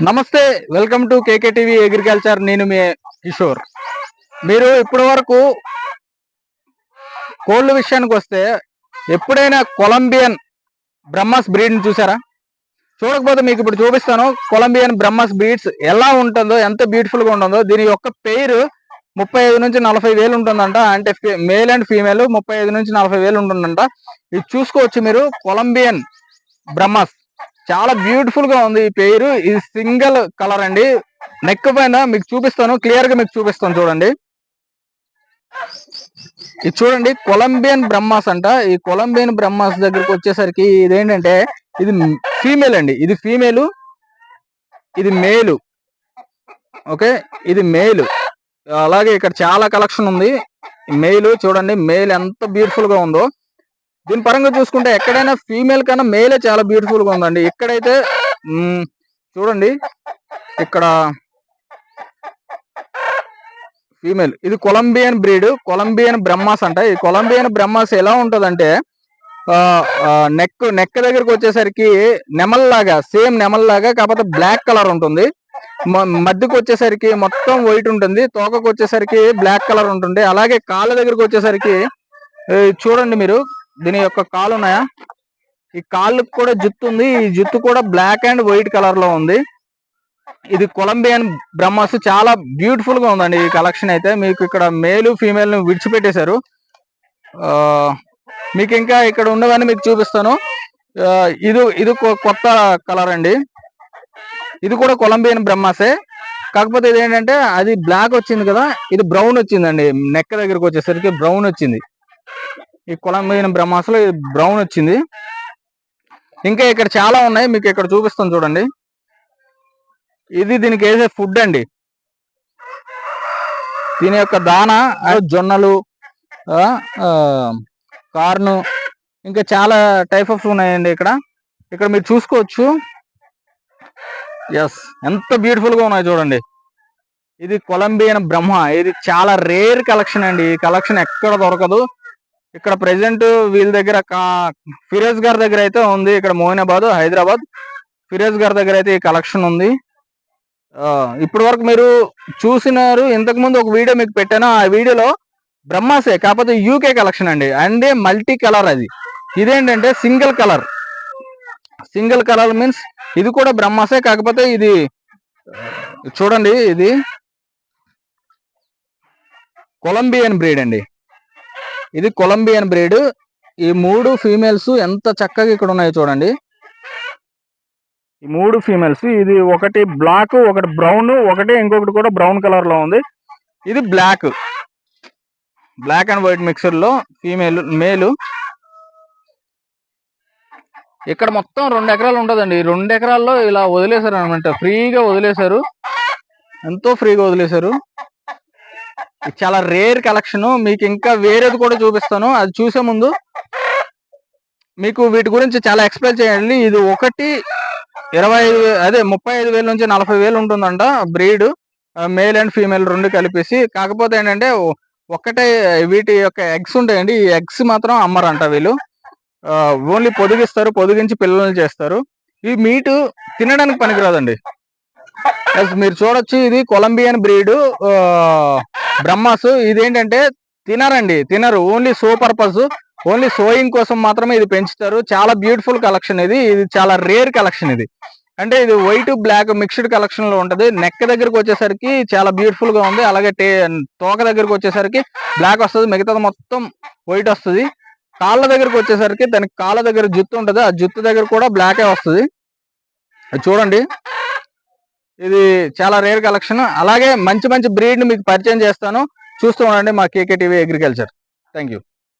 నమస్తే, welcome to KK TV agriculture. నేను మీ కిషోర్. మీరు ఇప్పటి వరకు కోళ్ళ విషయానికి వస్తే ఎప్పుడైనా కొలంబియన్ బ్రహ్మస్ బ్రీడ్ని చూసారా? చూడకపోతే మీకు ఇప్పుడు చూపిస్తాను. కొలంబియన్ బ్రహ్మస్ బ్రీడ్స్ ఎలా ఉంటుందో, ఎంత బ్యూటిఫుల్గా ఉంటుందో. దీని యొక్క పేరు 35 నుంచి 40 వేలు ఉంటుందంట. అంటే మేల్ అండ్ ఫీమేల్ 35 నుంచి 40 వేలు ఉంటుందంట. ఇది చూసుకోవచ్చు మీరు. కొలంబియన్ బ్రహ్మస్ చాలా బ్యూటిఫుల్ గా ఉంది. ఈ పేరు ఇది సింగిల్ కలర్ అండి. నెక్ పైన మీకు చూపిస్తాను, క్లియర్ గా మీకు చూపిస్తాను. చూడండి, ఇది చూడండి, కొలంబియన్ బ్రహ్మాస్ అంట. ఈ కొలంబియన్ బ్రహ్మాస్ దగ్గరకు వచ్చేసరికి ఇదేంటంటే ఇది ఫీమేల్ అండి. ఇది ఫీమేలు, ఇది మేలు. ఓకే, ఇది మేలు. అలాగే ఇక్కడ చాలా కలెక్షన్ ఉంది. మేలు చూడండి, మేల్ ఎంత బ్యూటిఫుల్ గా ఉందో. దీని పరంగా చూసుకుంటే ఎక్కడైనా ఫీమేల్ కన్నా మేలే చాలా బ్యూటిఫుల్ గా ఉందండి. ఇక్కడైతే చూడండి, ఇక్కడ ఫీమేల్. ఇది కొలంబియన్ బ్రీడ్, కొలంబియన్ బ్రహ్మాస్ అంట. ఈ కొలంబియన్ బ్రహ్మాస్ ఎలా ఉంటదంటే నెక్ దగ్గరకు వచ్చేసరికి నెమల్లాగా, సేమ్ నెమల్లాగా, కాకపోతే బ్లాక్ కలర్ ఉంటుంది. మధ్యకు వచ్చేసరికి మొత్తం వైట్ ఉంటుంది. తోకకు వచ్చేసరికి బ్లాక్ కలర్ ఉంటుంది. అలాగే కాళ్ళ దగ్గరకు వచ్చేసరికి చూడండి మీరు, దీని యొక్క కాళ్ళు ఉన్నాయా, ఈ కాళ్ళకు కూడా జుట్టు ఉంది. ఈ జుట్టు కూడా బ్లాక్ అండ్ వైట్ కలర్ లో ఉంది. ఇది కొలంబియన్ బ్రహ్మాస్ చాలా బ్యూటిఫుల్ గా ఉందండి. ఈ కలెక్షన్ అయితే మీకు ఇక్కడ మేలు ఫీమేల్ ను విడిచిపెట్టేశారు. మీకు ఇంకా ఇక్కడ ఉన్నవన్నీ మీకు చూపిస్తాను. ఇది కొత్త కలర్ అండి. ఇది కూడా కొలంబియన్ బ్రహ్మాసే, కాకపోతే ఇది ఏంటంటే అది బ్లాక్ వచ్చింది కదా, ఇది బ్రౌన్ వచ్చిందండి. నెక్ దగ్గరకు వచ్చేసరికి బ్రౌన్ వచ్చింది. ఈ కొలంబియన్ బ్రహ్మాస్ లో ఇది బ్రౌన్ వచ్చింది. ఇంకా ఇక్కడ చాలా ఉన్నాయి, మీకు ఇక్కడ చూపిస్తాను చూడండి. ఇది దీనికి వేసే ఫుడ్ అండి. దీని యొక్క దాన జొన్నలు, కార్ను, ఇంకా చాలా టైప్ ఆఫ్ ఉన్నాయండి. ఇక్కడ మీరు చూసుకోవచ్చు. ఎస్, ఎంత బ్యూటిఫుల్ గా ఉన్నాయి చూడండి. ఇది కొలంబియన్ బ్రహ్మ. ఇది చాలా రేర్ కలెక్షన్ అండి. ఈ కలెక్షన్ ఎక్కడ దొరకదు. ఇక్కడ ప్రెసెంట్ వీళ్ళ దగ్గర ఫిరోజ్ గారి దగ్గర అయితే ఉంది. ఇక్కడ మోయినాబాద్, హైదరాబాద్. ఫిరోజ్ గారి దగ్గర అయితే ఈ కలెక్షన్ ఉంది. ఇప్పటి వరకు మీరు చూసినారు. ఇంతకు ముందు ఒక వీడియో మీకు పెట్టాను. ఆ వీడియోలో బ్రహ్మాసే, కాకపోతే యూకే కలెక్షన్ అండి. అంటే మల్టీ కలర్. అది ఇదేంటంటే single colour. Single colour means ఇది కూడా బ్రహ్మాసే, కాకపోతే ఇది చూడండి, ఇది కొలంబియన్ బ్రీడ్ అండి. ఇది కొలంబియన్ బ్రీడ్. ఈ 3 ఫీమేల్స్ ఎంత చక్కగా ఇక్కడ ఉన్నాయో చూడండి. ఈ 3 ఫీమేల్స్, ఇది ఒకటి బ్లాక్, ఒకటి బ్రౌన్, ఇంకొకటి కూడా బ్రౌన్ కలర్ లో ఉంది. ఇది బ్లాక్ అండ్ వైట్ మిక్సర్ లో ఫీమేల్, మేలు. ఇక్కడ మొత్తం 2 ఎకరాలు ఉంటుందండి. 2 ఎకరాల్లో ఇలా వదిలేశారు అనమాట. ఫ్రీగా వదిలేశారు, ఎంతో ఫ్రీగా వదిలేశారు. చాలా రేర్ కలెక్షన్. మీకు ఇంకా వేరేది కూడా చూపిస్తాను. అది చూసే ముందు మీకు వీటి గురించి చాలా ఎక్స్ప్లెయిన్ చేయండి. ఇది ఒకటి 35 వేల నుంచి 40 వేలు ఉంటుందంట బ్రీడ్, మేల్ అండ్ ఫీమేల్ 2 కలిపేసి. కాకపోతే ఏంటంటే ఒక్కటే వీటి యొక్క ఎగ్స్ ఉంటాయండి. ఈ ఎగ్స్ మాత్రం అమ్మరంట వీళ్ళు. ఓన్లీ పొదిగించి పిల్లల్ని చేస్తారు. ఈ మీటు తినడానికి పనికిరాదండి. మీరు చూడొచ్చు, ఇది కొలంబియన్ బ్రీడ్ బ్రహ్మాస్. ఇదేంటంటే తినరు. Only show purpose, only showing కోసం మాత్రమే ఇది పెంచుతారు. చాలా బ్యూటిఫుల్ కలెక్షన్ ఇది. చాలా రేర్ కలెక్షన్ ఇది. అంటే ఇది వైట్ బ్లాక్ మిక్స్డ్ కలెక్షన్ లో ఉంటది. నెక్ దగ్గరకు వచ్చేసరికి చాలా బ్యూటిఫుల్ గా ఉంది. అలాగే తోక దగ్గరకు వచ్చేసరికి బ్లాక్ వస్తుంది, మిగతాది మొత్తం వైట్ వస్తుంది. కాళ్ళ దగ్గరకు వచ్చేసరికి దానికి కాళ్ళ దగ్గర జుత్తు ఉంటది, ఆ జుత్తు దగ్గర కూడా బ్లాకే వస్తుంది. చూడండి, ఇది చాలా రేర్ కలెక్షన్. అలాగే మంచి బ్రీడ్ ని మీకు పరిచయం చేస్తాను. చూస్తూ ఉండండి మా కేకే టీవీ అగ్రికల్చర్. Thank you.